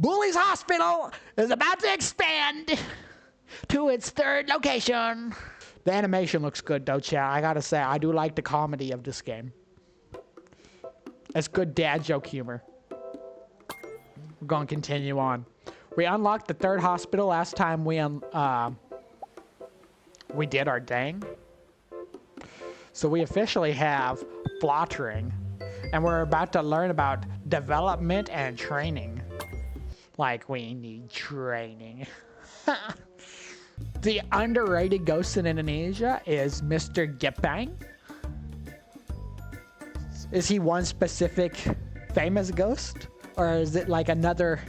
Bule's hospital is about to expand to its third location. The animation looks good though, chat. I gotta say, I do like the comedy of this game. It's good dad joke humor. We're gonna continue on. We unlocked the third hospital last time we did our thing. So we officially have flattering. And we're about to learn about development and training. Like we need training. The underrated ghost in Indonesia is Mr. Gepeng. Is he one specific famous ghost? Or is it like another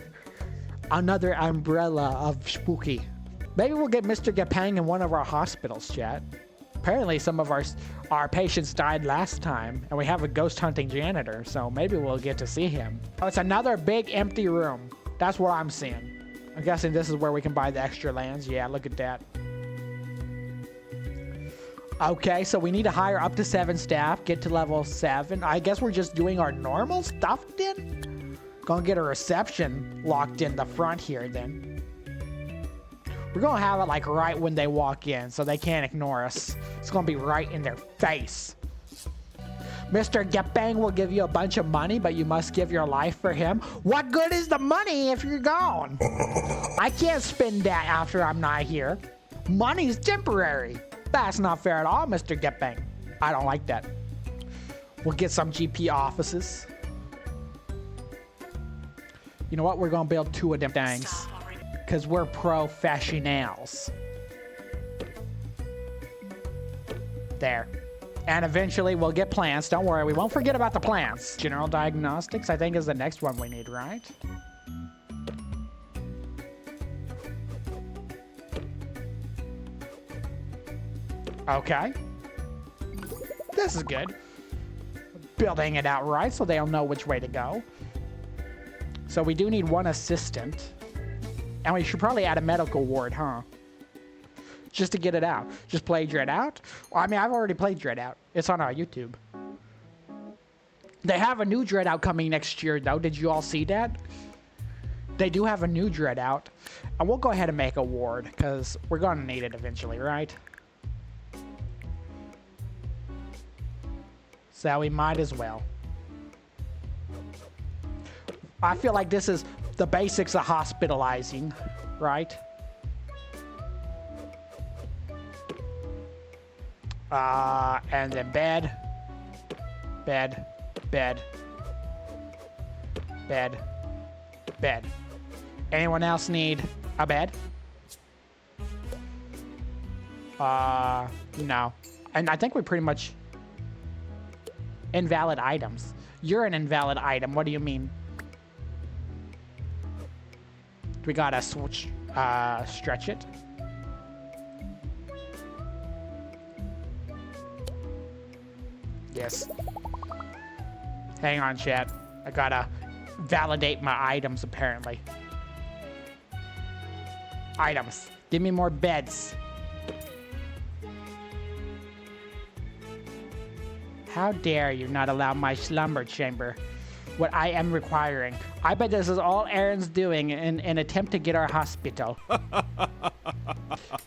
umbrella of spooky? Maybe we'll get Mr. Gepeng in one of our hospitals, chat. Apparently some of our patients died last time, and we have a ghost hunting janitor, so maybe we'll get to see him. Oh, it's another big empty room. That's what I'm seeing. I'm guessing this is where we can buy the extra lands. Yeah, look at that. Okay, so we need to hire up to 7 staff, get to level 7. I guess we're just doing our normal stuff then? Gonna get a reception locked in the front here then. We're gonna have it like right when they walk in so they can't ignore us. It's gonna be right in their face. Mr. Gepeng will give you a bunch of money, but you must give your life for him. What good is the money if you're gone? I can't spend that after I'm not here. Money's temporary. That's not fair at all, Mr. Gepeng. I don't like that. We'll get some GP offices. You know what? We're gonna build 2 of them things. Because we're professionals. There. And eventually we'll get plants. Don't worry, we won't forget about the plants. General diagnostics, I think, is the next one we need, right? Okay. This is good. Building it out right so they'll know which way to go. So we do need 1 assistant. And we should probably add a medical ward, huh? Just to get it out. Just play Dread out? Well, I mean, I've already played Dread out. It's on our YouTube. They have a new Dread out coming next year, though. Did you all see that? They do have a new Dread out. And we'll go ahead and make a ward, because we're going to need it eventually, right? So we might as well. I feel like this is the basics of hospitalizing, right? And then bed, bed, bed, bed, bed. Anyone else need a bed? No. And I think we pretty much... Invalid items. You're an invalid item. What do you mean? We gotta switch, stretch it. Yes. Hang on, chat. I gotta validate my items, apparently. Items. Give me more beds. How dare you not allow my slumber chamber? What I am requiring. I bet this is all Aaron's doing in an attempt to get our hospital.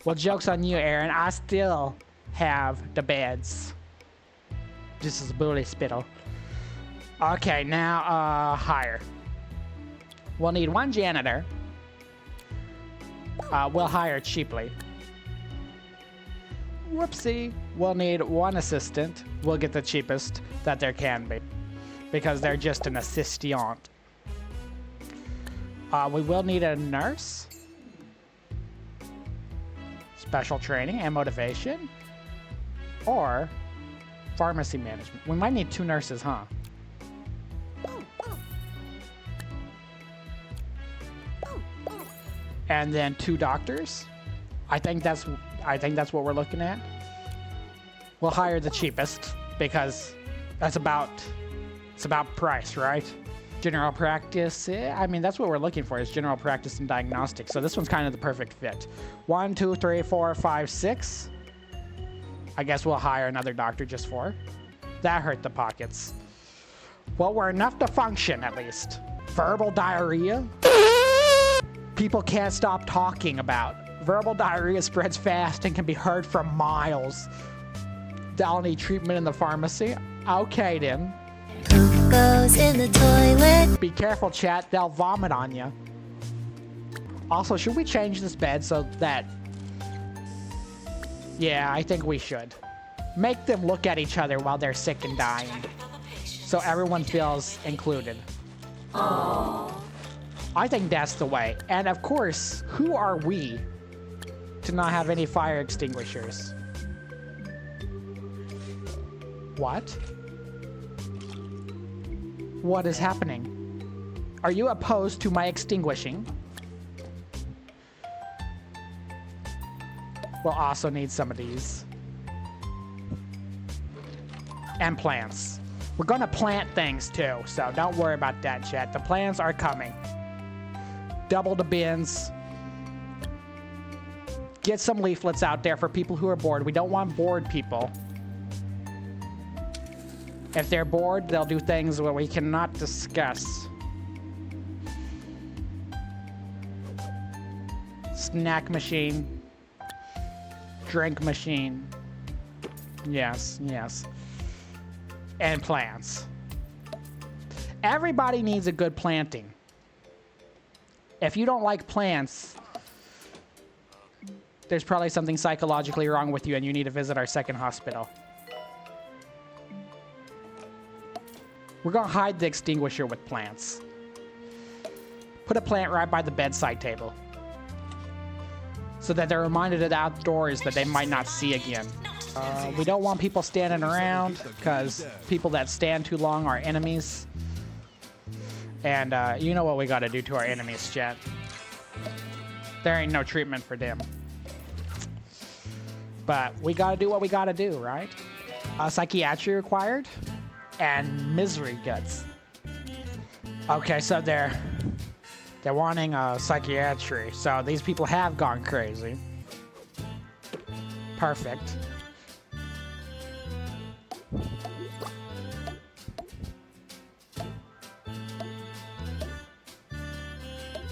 Well, joke's on you, Aaron. I still have the beds. This is Bule Spittle. Okay, now, hire. We'll need 1 janitor. We'll hire cheaply. Whoopsie. We'll need 1 assistant. We'll get the cheapest that there can be. Because they're just an assistant. We will need a nurse. Special training and motivation. Or pharmacy management. We might need 2 nurses, huh? And then 2 doctors. I think that's what we're looking at. We'll hire the cheapest because that's about price, right? General practice. I mean, that's what we're looking for is general practice and diagnostics. So this one's kind of the perfect fit. 1, 2, 3, 4, 5, 6. I guess we'll hire another doctor just for. That hurt the pockets. Well, we're enough to function at least. Verbal diarrhea. people can't stop talking about. Verbal diarrhea spreads fast and can be heard from miles. They'll need treatment in the pharmacy. Okay then. Poop goes in the toilet. Be careful, chat. They'll vomit on you. Also, should we change this bed so that... Yeah, I think we should. Make them look at each other while they're sick and dying. So everyone feels included. Aww. I think that's the way. And of course, who are we to not have any fire extinguishers? What? What is happening? Are you opposed to my extinguishing? We'll also need some of these. And plants. We're gonna plant things too, so don't worry about that, chat. The plants are coming. Double the bins. Get some leaflets out there for people who are bored. We don't want bored people. If they're bored, they'll do things that we cannot discuss. Snack machine. Drink machine. Yes, yes. And plants. Everybody needs a good planting. If you don't like plants, there's probably something psychologically wrong with you and you need to visit our second hospital. We're gonna hide the extinguisher with plants. Put a plant right by the bedside table, so that they're reminded of the outdoors that they might not see again. We don't want people standing around, because people that stand too long are enemies. And you know what we gotta do to our enemies, chat. There ain't no treatment for them. But we gotta do what we gotta do, right? Psychiatry required, and misery guts. Okay, so they're wanting psychiatry. So these people have gone crazy. Perfect.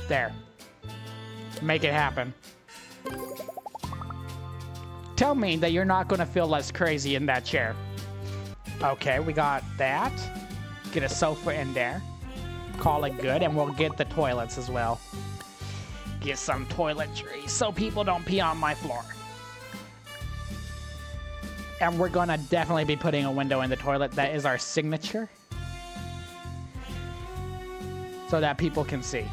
There. Make it happen. Tell me that you're not going to feel less crazy in that chair. Okay, we got that. Get a sofa in there. Call it good, and we'll get the toilets as well. Get some toiletries so people don't pee on my floor. And we're going to definitely be putting a window in the toilet. That is our signature. So that people can see.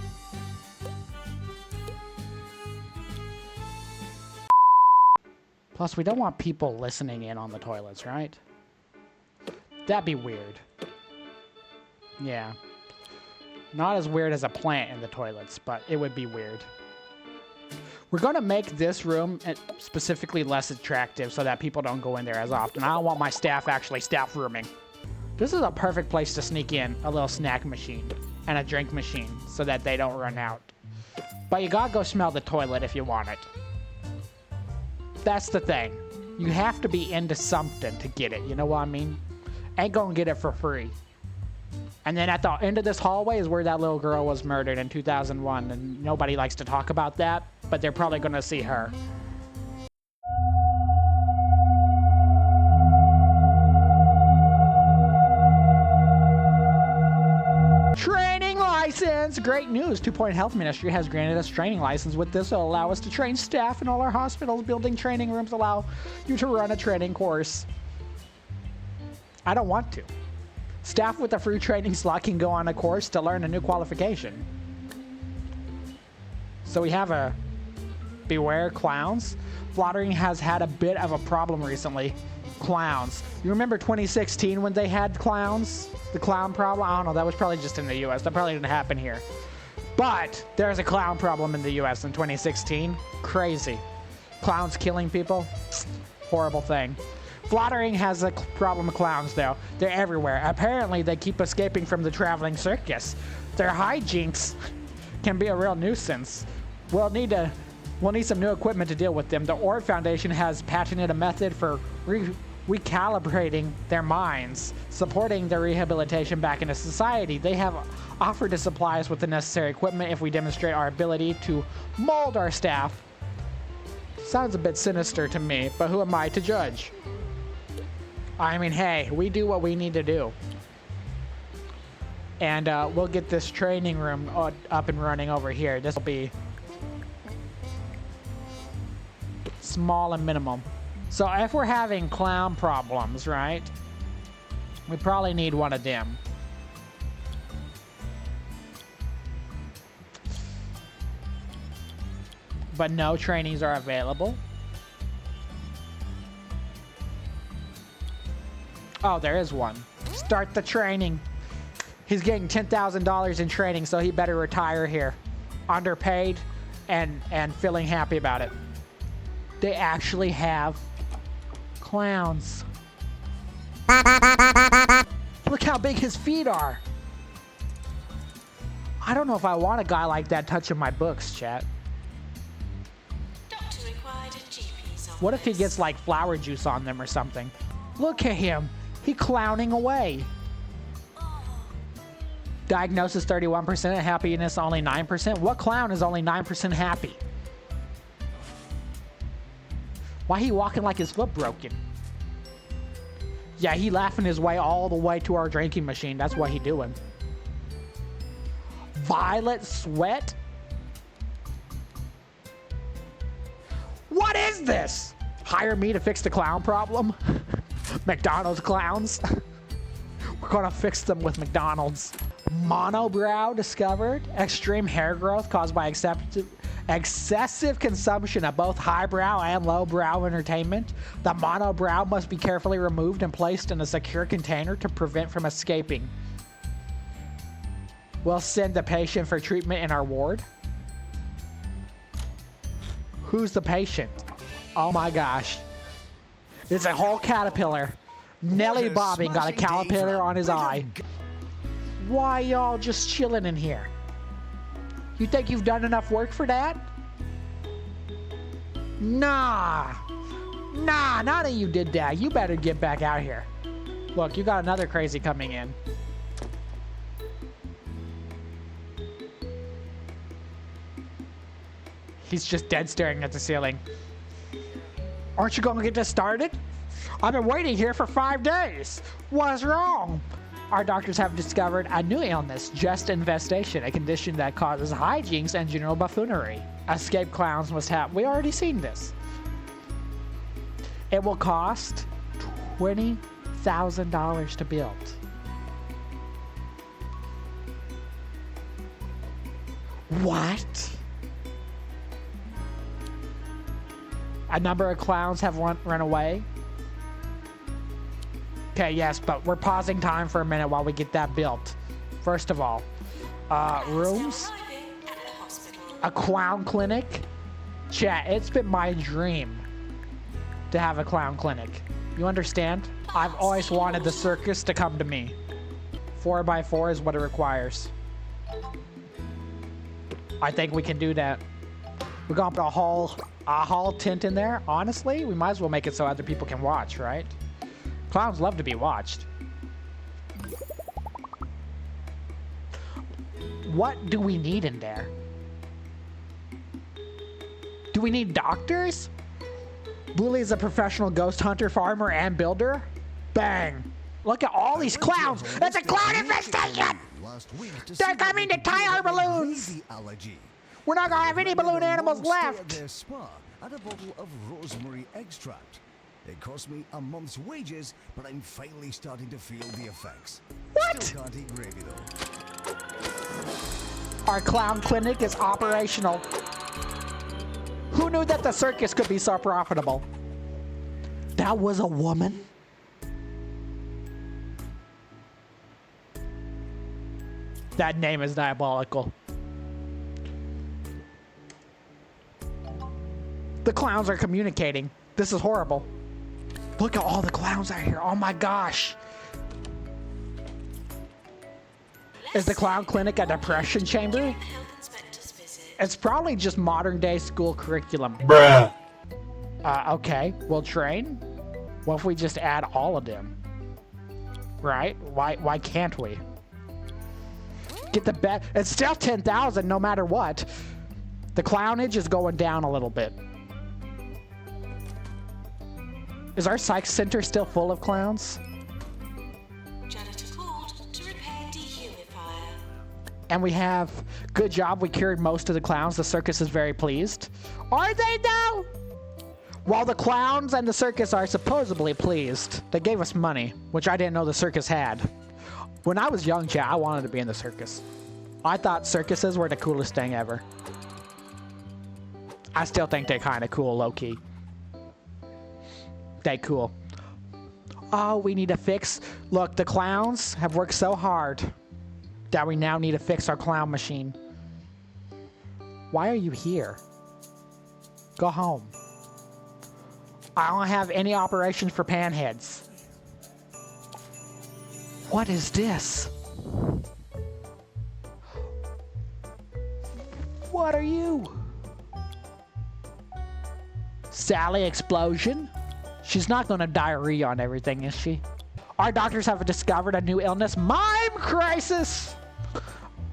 Plus, we don't want people listening in on the toilets, right? That'd be weird. Yeah. Not as weird as a plant in the toilets, but it would be weird. We're going to make this room specifically less attractive so that people don't go in there as often. I don't want my staff actually staff rooming. This is a perfect place to sneak in a little snack machine and a drink machine so that they don't run out. But you gotta go smell the toilet if you want it. That's the thing. You have to be into something to get it, you know what I mean? Ain't gonna get it for free. And then at the end of this hallway is where that little girl was murdered in 2001, and nobody likes to talk about that, but they're probably gonna see her. Training license! Great news! 2 Point Health Ministry has granted us training license. With this, it'll allow us to train staff in all our hospitals. Building training rooms allow you to run a training course. I don't want to. Staff with a free training slot can go on a course to learn a new qualification. So we have a beware clowns. Flattering has had a bit of a problem recently. Clowns. You remember 2016 when they had clowns? The clown problem? I don't know, that was probably just in the US. That probably didn't happen here. But there's a clown problem in the US in 2016. Crazy. Clowns killing people? Horrible thing. Flattering has a problem with clowns, though. They're everywhere. Apparently, they keep escaping from the traveling circus. Their hijinks can be a real nuisance. We'll need some new equipment to deal with them. The Ord Foundation has patented a method for recalibrating their minds, supporting their rehabilitation back into society. They have offered to supply us with the necessary equipment if we demonstrate our ability to mold our staff. Sounds a bit sinister to me, but who am I to judge? I mean, hey, we do what we need to do. And we'll get this training room up and running over here. This will be small and minimum. So if we're having clown problems, right? We probably need one of them. But no trainees are available. Oh, there is one. Start the training. He's getting $10,000 in training, so he better retire here. Underpaid and feeling happy about it. They actually have clowns. Look how big his feet are. I don't know if I want a guy like that touching my books, chat. What if he gets like flower juice on them or something? Look at him. He clowning away. Diagnosis 31%, happiness only 9%. What clown is only 9% happy? Why he walking like his foot broken? Yeah, he laughing his way all the way to our drinking machine. That's what he doing. Violet sweat? What is this? Hire me to fix the clown problem? McDonald's clowns? We're gonna fix them with McDonald's. Monobrow discovered. Extreme hair growth caused by excessive consumption of both highbrow and lowbrow entertainment. The monobrow must be carefully removed and placed in a secure container to prevent from escaping. We'll send the patient for treatment in our ward. Who's the patient? Oh my gosh. It's a whole caterpillar. Nelly Bobbing got a caterpillar on his eye. Why y'all just chilling in here? You think you've done enough work for that? Nah, none of you did that. You better get back out here. Look, you got another crazy coming in. He's just dead staring at the ceiling. Aren't you gonna get this started? I've been waiting here for 5 days. What's wrong? Our doctors have discovered a new illness, chest infestation, a condition that causes hijinks and general buffoonery. Escape clowns must have. We already seen this. It will cost $20,000 to build. What? A number of clowns have run away. Okay, yes, but we're pausing time for a minute while we get that built. First of all, rooms, a clown clinic. Chat, it's been my dream to have a clown clinic. You understand? I've always wanted the circus to come to me. 4x4 is what it requires. I think we can do that. We're gonna put a hall tent in there. Honestly, we might as well make it so other people can watch, right? Clowns love to be watched. What do we need in there? Do we need doctors? Bule is a professional ghost hunter, farmer, and builder. Bang. Look at all these clowns. It's a clown infestation! They're coming to tie our balloons! We're not gonna have any balloon animals left! And a bottle of rosemary extract. It cost me a month's wages, but I'm finally starting to feel the effects. What? Still can't eat gravy though. Our clown clinic is operational. Who knew that the circus could be so profitable? That was a woman? That name is diabolical. The clowns are communicating. This is horrible. Look at all the clowns out here. Oh my gosh. Is the clown clinic a depression chamber? It's probably just modern day school curriculum. Bruh. Okay, we'll train. What if we just add all of them? Right? Why can't we? Get the bet. It's still 10,000 no matter what. The clownage is going down a little bit. Is our psych center still full of clowns? Janitor called to repair dehumidifier. And we have, good job, we cured most of the clowns. The circus is very pleased. Are they though? While the clowns and the circus are supposedly pleased, they gave us money, which I didn't know the circus had. When I was young, chat, I wanted to be in the circus. I thought circuses were the coolest thing ever. I still think they're kind of cool, low-key. They cool. Oh, we need to fix... Look, the clowns have worked so hard that we now need to fix our clown machine. Why are you here? Go home. I don't have any operations for panheads. What is this? What are you? Sally Explosion? She's not gonna diarrhea on everything, is she? Our doctors have discovered a new illness, mime crisis!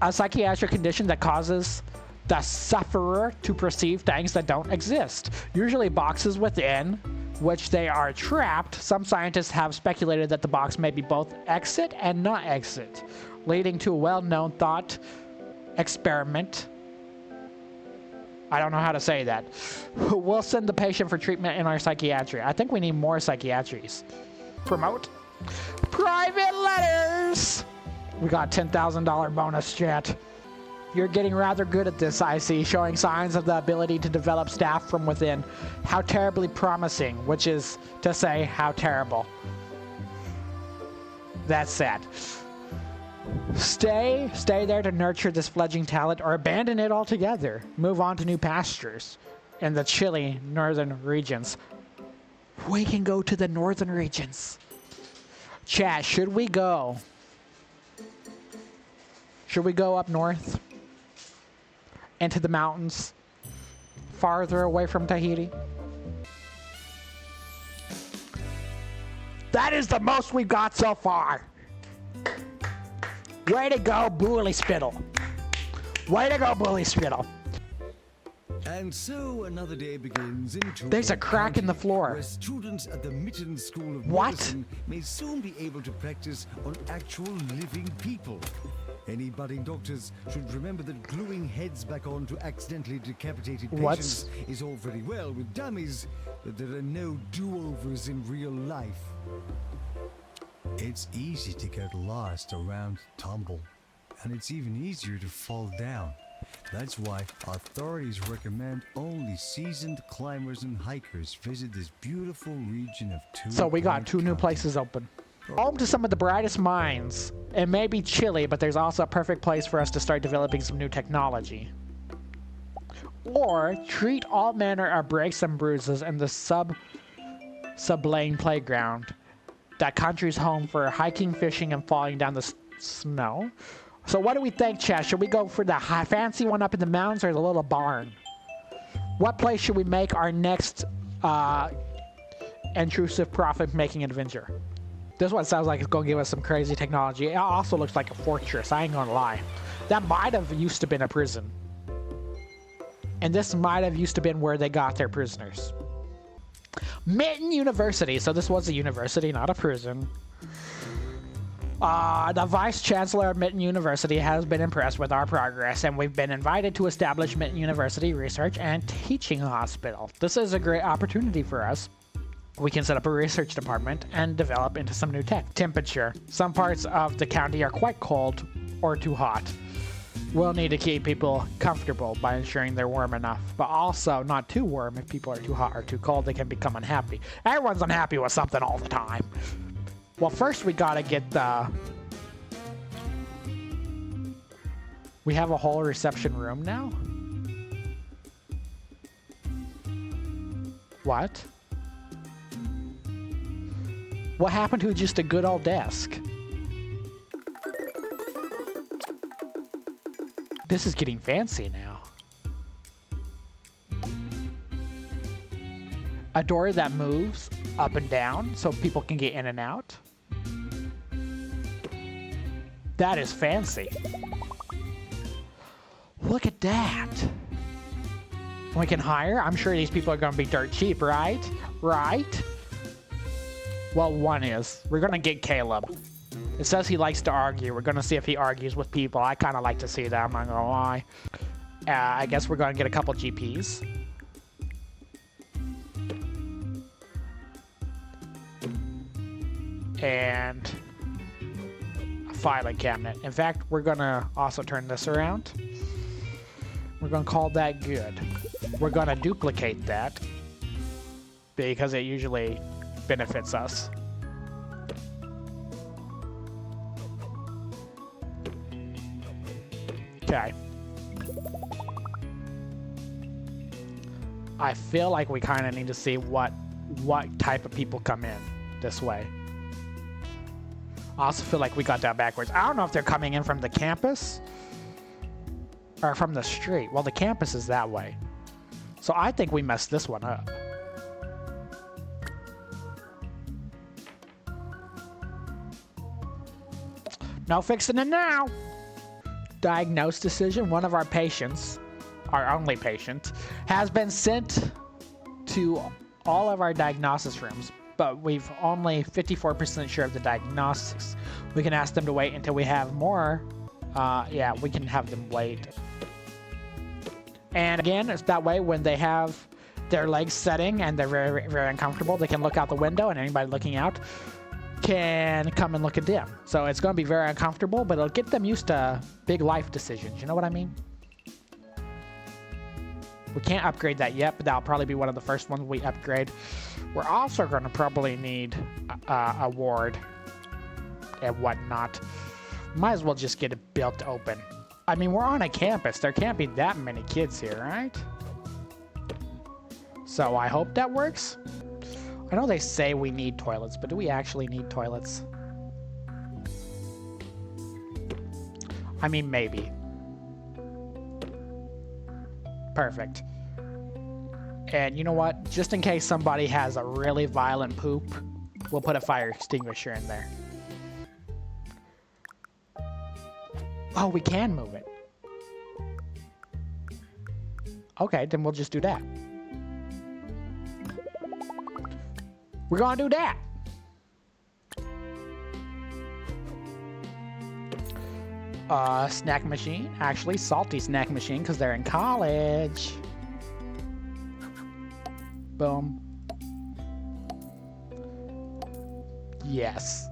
A psychiatric condition that causes the sufferer to perceive things that don't exist, usually boxes within which they are trapped. Some scientists have speculated that the box may be both exit and not exit, leading to a well-known thought experiment. I don't know how to say that. We'll send the patient for treatment in our psychiatry. I think we need more psychiatries. Promote. Private letters! We got $10,000 bonus, chat. You're getting rather good at this, I see, showing signs of the ability to develop staff from within. How terribly promising, which is to say, how terrible. That's sad. Stay there to nurture this fledgling talent or abandon it altogether. Move on to new pastures in the chilly northern regions. We can go to the northern regions. Chat, should we go? Should we go up north? Into the mountains? Farther away from Tahiti? That is the most we've got so far. Way to go, Bule Spittle. Way to go, Bule Spittle. And so another day begins in Tucson There's a crack in the floor. where students at the Mitten School of What? Medicine may soon be able to practice on actual living people. Any budding doctors should remember that gluing heads back on to accidentally decapitated What's- patients is all very well with dummies, but there are no do-overs in real life. It's easy to get lost around Tumble, and it's even easier to fall down. That's why authorities recommend only seasoned climbers and hikers visit this beautiful region of Two So we got Point 2 new County. places open. Home to some of the brightest minds. It may be chilly, but there's also a perfect place for us to start developing some new technology. Or treat all manner of breaks and bruises in the sublane playground. That country's home for hiking, fishing, and falling down the snow. So what do we think, Chad? Should we go for the fancy one up in the mountains or the little barn? What place should we make our next intrusive profit-making adventure? This one sounds like it's going to give us some crazy technology. It also looks like a fortress, I ain't gonna lie. That might have used to been a prison. And this might have used to been where they got their prisoners. Mitten University. So this was a university, not a prison. The Vice Chancellor of Mitten University has been impressed with our progress, and we've been invited to establish Mitten University Research and Teaching Hospital. This is a great opportunity for us. We can set up a research department and develop into some new tech. Temperature. Some parts of the county are quite cold or too hot. We'll need to keep people comfortable by ensuring they're warm enough, but also not too warm. If people are too hot or too cold, they can become unhappy. Everyone's unhappy with something all the time. Well, first we gotta get the... We have a whole reception room now? What? What happened to just a good old desk? This is getting fancy now. A door that moves. up and down so people can get in and out. That is fancy. Look at that. We can hire. I'm sure these people are going to be dirt cheap, right? Right? Well, one is. We're going to get Caleb. It says he likes to argue. We're going to see if he argues with people. I kind of like to see that. I'm not going to lie. I guess we're going to get a couple GPs. And a filing cabinet. In fact, we're going to also turn this around. We're going to call that good. We're going to duplicate that because it usually benefits us. Okay. I feel like we kind of need to see what type of people come in this way. I also feel like we got that backwards. I don't know if they're coming in from the campus or from the street. Well, the campus is that way. So I think we messed this one up. No fixing it now. Diagnose decision. One of our patients, our only patient, has been sent to all of our diagnosis rooms, but we've only 54% sure of the diagnostics. We can ask them to wait until we have more. Yeah, we can have them wait. And again, it's that way when they have their legs setting and they're very, very uncomfortable, they can look out the window and anybody looking out can come and look at them. So it's going to be very uncomfortable, but it'll get them used to big life decisions. You know what I mean? We can't upgrade that yet, but that'll probably be one of the first ones we upgrade. We're also going to probably need a ward and whatnot. Might as well just get it built open. I mean, we're on a campus. There can't be that many kids here, right? So I hope that works. I know they say we need toilets, but do we actually need toilets? I mean, maybe. Perfect. And you know what? Just in case somebody has a really violent poop, we'll put a fire extinguisher in there. Oh, we can move it. Okay, then we'll just do that. We're gonna do that. Snack machine. Actually, salty snack machine because they're in college. Boom. Yes.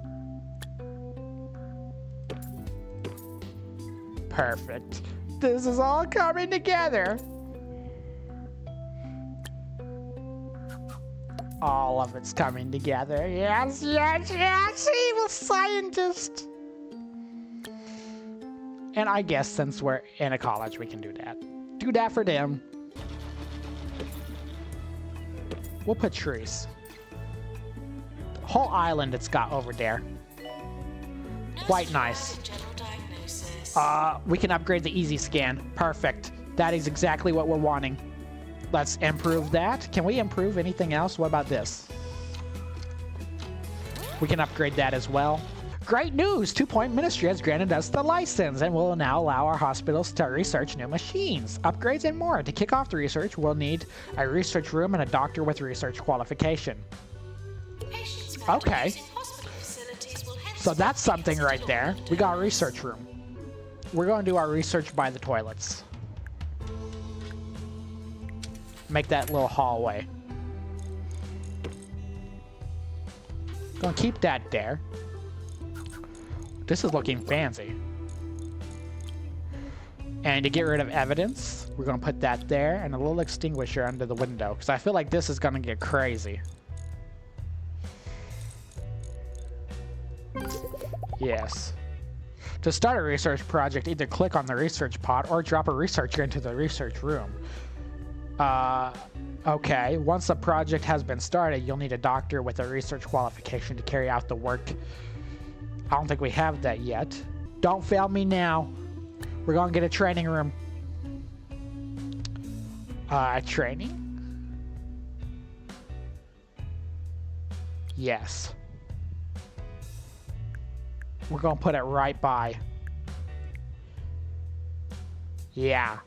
Perfect. This is all coming together. All of it's coming together. Yes, yes, yes, evil scientist. And I guess since we're in a college, we can do that. Do that for them. We'll put trees. Whole island it's got over there. Quite nice. We can upgrade the easy scan. Perfect. That is exactly what we're wanting. Let's improve that. Can we improve anything else? What about this? We can upgrade that as well. Great news! 2 Point Ministry has granted us the license and will now allow our hospitals to research new machines, upgrades, and more. To kick off the research, we'll need a research room and a doctor with research qualification. Okay. So that's something right there. We got a research room. We're going to do our research by the toilets. Make that little hallway. Gonna keep that there. This is looking fancy. And to get rid of evidence, we're gonna put that there and a little extinguisher under the window because I feel like this is gonna get crazy. Yes. To start a research project, either click on the research pod or drop a researcher into the research room. Okay. Once the project has been started, you'll need a doctor with a research qualification to carry out the work. I don't think we have that yet. Don't fail me now. We're gonna get a training room. Training? Yes. We're gonna put it right by. Yeah.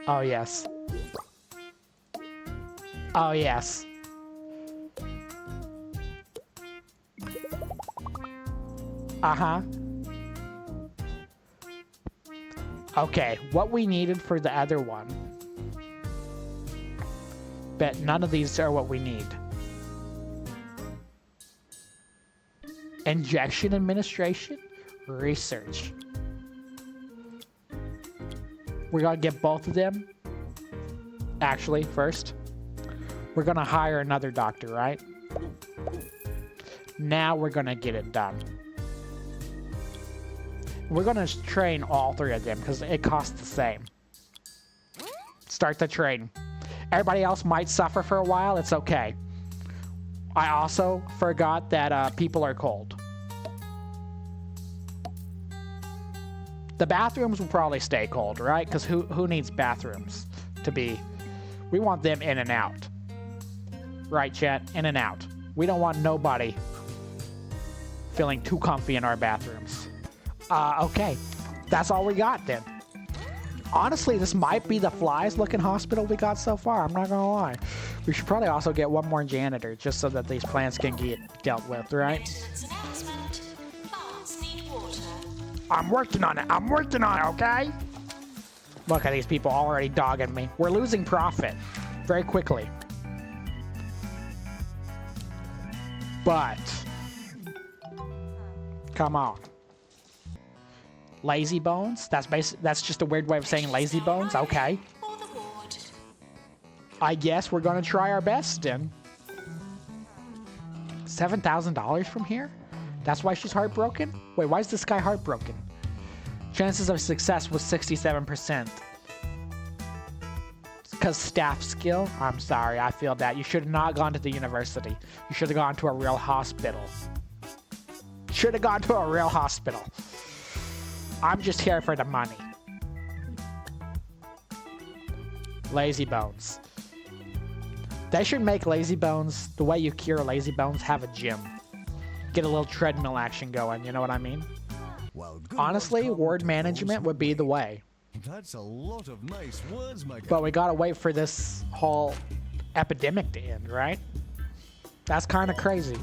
Oh, yes. Oh, yes. Uh-huh. Okay, what we needed for the other one. But none of these are what we need. Injection administration? Research. We're gonna get both of them. Actually, first, we're gonna hire another doctor, right? Now we're gonna get it done. We're gonna train all three of them because it costs the same. Start the train. Everybody else might suffer for a while. It's okay. I also forgot that people are cold. The bathrooms will probably stay cold, right? Because who needs bathrooms to be... We want them in and out. Right, chat? In and out. We don't want nobody feeling too comfy in our bathrooms. Okay. That's all we got then. Honestly, this might be the flies-looking hospital we got so far. I'm not gonna lie. We should probably also get one more janitor just so that these plants can get dealt with, right? Maintenance announcement. Plants need water. I'm working on it. I'm working on it, okay? Look at these people already dogging me. We're losing profit very quickly. But, come on. Lazy bones? That's just a weird way of saying lazy bones? Okay. Or the ward. I guess we're gonna try our best then. $7,000 from here? That's why she's heartbroken? Wait, why is this guy heartbroken? Chances of success was 67%. Because staff skill? I'm sorry, I feel that. You should have not gone to the university. You should have gone to a real hospital. Should have gone to a real hospital. I'm just here for the money. Lazy bones. They should make lazy bones, the way you cure lazy bones, have a gym. Get a little treadmill action going, you know what I mean? Well, good Honestly, luck, ward Tom. management would be the way. That's a lot of nice words, my guy. But we gotta wait for this whole epidemic to end, right? That's kind of crazy.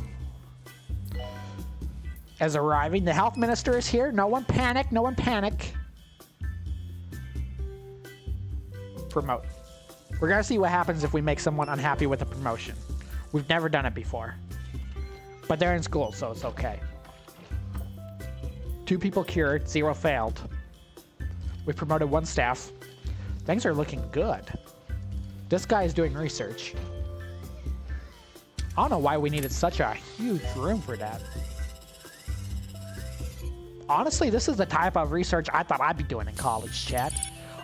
As arriving, the health minister is here. No one panic, no one panic. Promote. We're gonna see what happens if we make someone unhappy with a promotion. We've never done it before. But they're in school, so it's okay. 2 people cured, 0 failed. We promoted 1 staff. Things are looking good. This guy is doing research. I don't know why we needed such a huge room for that. Honestly, this is the type of research I thought I'd be doing in college, chat.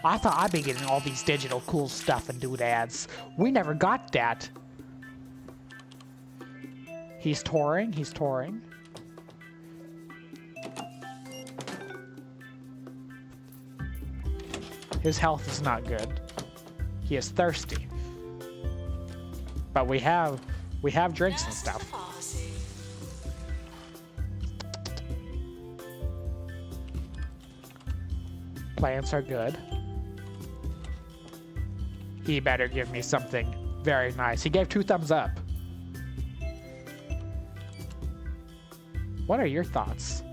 I thought I'd be getting all these digital cool stuff and doodads. We never got that. He's touring, he's touring. His health is not good. He is thirsty. But we have drinks and Nurse to the stuff. pharmacy. Plants are good. He better give me something very nice. He gave 2 thumbs up. What are your thoughts?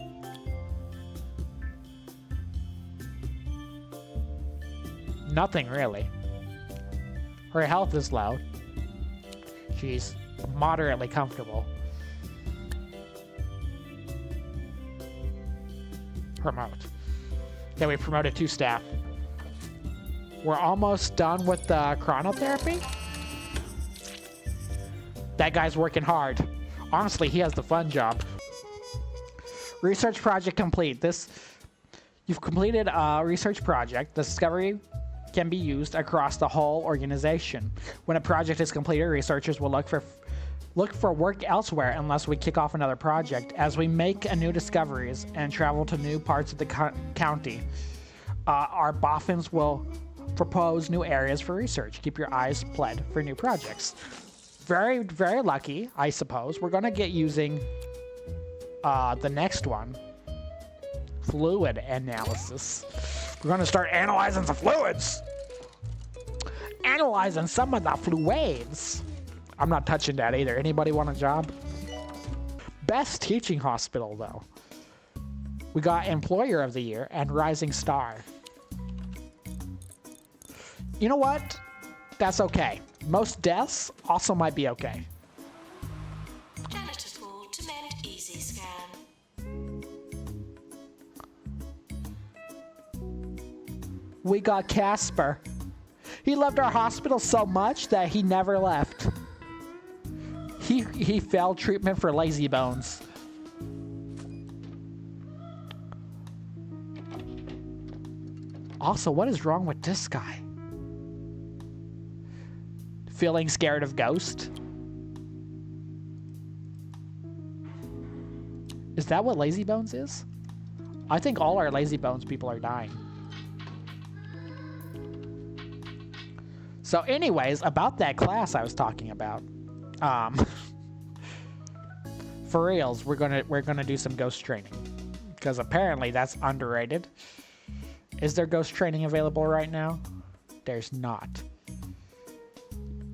Nothing really. Her health is low. She's moderately comfortable. Promote. Yeah, we promoted 2 staff. We're almost done with the chronotherapy. That guy's working hard. Honestly, he has the fun job. Research project complete. You've completed a research project. The discovery can be used across the whole organization. When a project is completed, researchers will look for work elsewhere unless we kick off another project. As we make new discoveries and travel to new parts of the county, our boffins will propose new areas for research. Keep your eyes peeled for new projects. Very, very lucky, I suppose. We're gonna get using the next one, fluid analysis. We're gonna start analyzing the fluids. Analyzing some of the fluids. I'm not touching that either. Anybody want a job? Best teaching hospital, though. We got Employer of the Year and Rising Star. You know what? That's okay. Most deaths also might be okay. Janitor pool to mend easy scan. We got Casper. He loved our hospital so much that he never left. He failed treatment for lazy bones. Also, what is wrong with this guy? Feeling scared of ghosts? Is that what lazy bones is? I think all our lazy bones people are dying. So anyways, about that class I was talking about. For reals, we're gonna do some ghost training. Because apparently that's underrated. Is there ghost training available right now? There's not.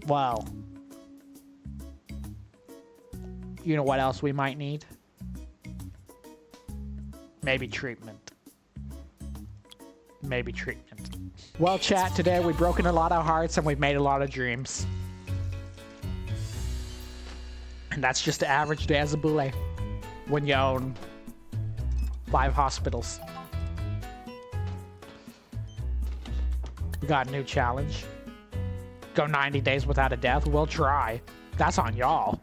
Well, you know what else we might need? Maybe treatment. Maybe treatment. Well, chat, today we've broken a lot of hearts and we've made a lot of dreams. And that's just the average day as a Bule when you own 5 hospitals. We got a new challenge. Go 90 days without a death. We'll try. That's on y'all.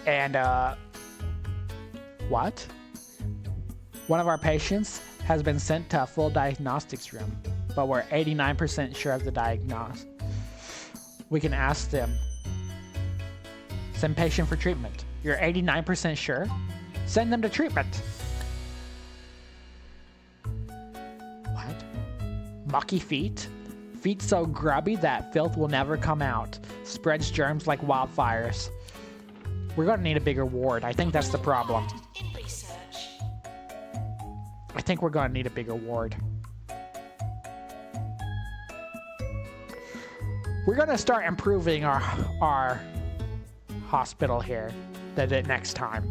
And, what? One of our patients has been sent to a full diagnostics room, but we're 89% sure of the diagnosis. We can ask them. Send patient for treatment. You're 89% sure? Send them to treatment. What? Mucky feet? Feet so grubby that filth will never come out. Spreads germs like wildfires. We're gonna need a bigger ward. I think that's the problem. In research. I think we're gonna need a bigger ward. We're gonna start improving our hospital here the next time.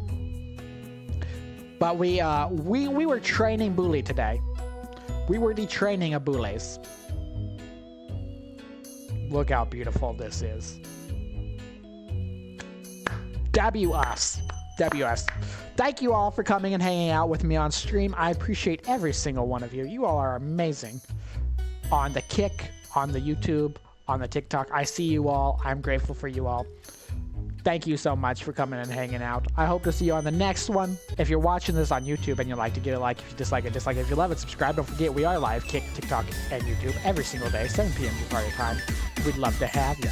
But we were training Bule today. We were detraining a Bules. Look how beautiful this is. W us. Thank you all for coming and hanging out with me on stream. I appreciate every single one of you. You all are amazing. On the Kick, on the YouTube, on the TikTok. I see you all. I'm grateful for you all. Thank you so much for coming and hanging out. I hope to see you on the next one. If you're watching this on YouTube and you like to give it a like, if you dislike it, dislike it. If you love it, subscribe. Don't forget, we are live, Kick, TikTok, and YouTube every single day, 7 p.m. Party time. We'd love to have you.